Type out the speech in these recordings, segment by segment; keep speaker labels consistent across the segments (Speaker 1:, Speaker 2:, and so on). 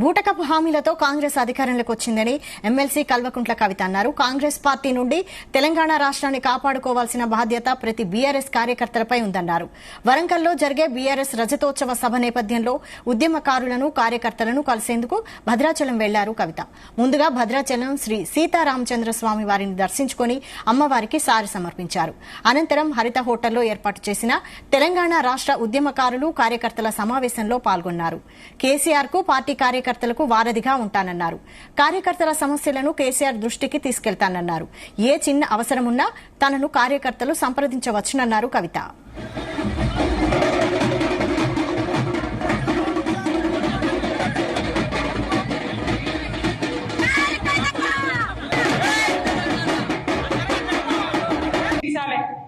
Speaker 1: బూటకపు హామీలతో కాంగ్రెస్ అధికారంలోకి వచ్చిందని ఎమ్మెల్సీ కల్వకుంట్ల కవిత అన్నారు. కాంగ్రెస్ పార్టీ నుండి తెలంగాణ రాష్ట్రాన్ని కాపాడుకోవాల్సిన బాధ్యత ప్రతి బీఆర్ఎస్ కార్యకర్తలపై ఉందన్నారు. వరంగల్లో జరిగే బీఆర్ఎస్ రజతోత్సవ సభ నేపథ్యంలో ఉద్యమకారులను కార్యకర్తలను కలిసేందుకు భద్రాచలం వెళ్లారు కవిత. ముందుగా భద్రాచలం శ్రీ సీతారామచంద్ర స్వామి వారిని దర్శించుకుని అమ్మవారికి సారి సమర్పించారు. అనంతరం హరిత హోటల్లో ఏర్పాటు చేసిన తెలంగాణ రాష్ట్ర ఉద్యమకారులు కార్యకర్తల సమావేశంలో పాల్గొన్నారు. కేసీఆర్ కు పార్టీ కార్యకర్తలకు వారధిగా ఉంటానన్నారు. కార్యకర్తల సమస్యలను కేసీఆర్ దృష్టికి తీసుకెళ్తానన్నారు. ఏ చిన్న అవసరమున్నా తనను కార్యకర్తలు సంప్రదించవచ్చునన్నారు కవిత.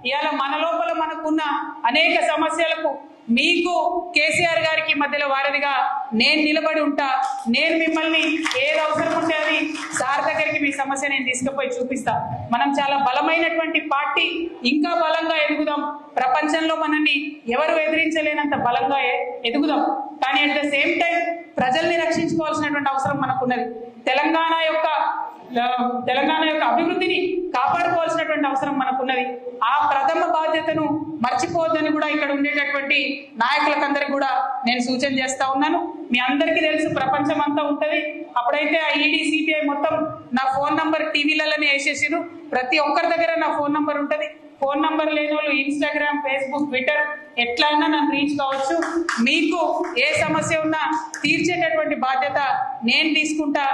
Speaker 2: ఇవాళ మన లోపల మనకున్న అనేక సమస్యలకు మీకు కేసీఆర్ గారికి మధ్యలో వారధిగా నేను నిలబడి ఉంటా. నేను మిమ్మల్ని ఏది అవసరం ఉంటే అది సార్ దగ్గరికి మీ సమస్య నేను తీసుకుపోయి చూపిస్తా. మనం చాలా బలమైనటువంటి పార్టీ, ఇంకా బలంగా ఎదుగుదాం. ప్రపంచంలో మనల్ని ఎవరు ఎదిరించలేనంత బలంగా ఎదుగుదాం. కానీ అట్ ద సేమ్ టైం ప్రజల్ని రక్షించుకోవాల్సినటువంటి అవసరం మనకున్నది. తెలంగాణ యొక్క అభివృద్ధిని కాపాడుకోవాల్సినటువంటి అవసరం మనకున్నది. ఆ ప్రథమ బాధ్యతను మర్చిపోవద్దని కూడా ఇక్కడ ఉండేటటువంటి నాయకులకందరికి కూడా నేను సూచన చేస్తా ఉన్నాను. మీ అందరికీ తెలుసు, ప్రపంచం అంతా ఉంటది. అప్పుడైతే ఆ ఈడీ సిబిఐ మొత్తం నా ఫోన్ నంబర్ టీవీలలోనే వేసేసారు. ప్రతి ఒక్కరి దగ్గర నా ఫోన్ నంబర్ ఉంటది. ఫోన్ నంబర్ లేని వాళ్ళు ఇన్స్టాగ్రామ్, ఫేస్బుక్, ట్విట్టర్ ఎట్లయినా నన్ను రీచ్ కావచ్చు. మీకు ఏ సమస్య ఉన్నా తీర్చేటటువంటి బాధ్యత నేను తీసుకుంటా.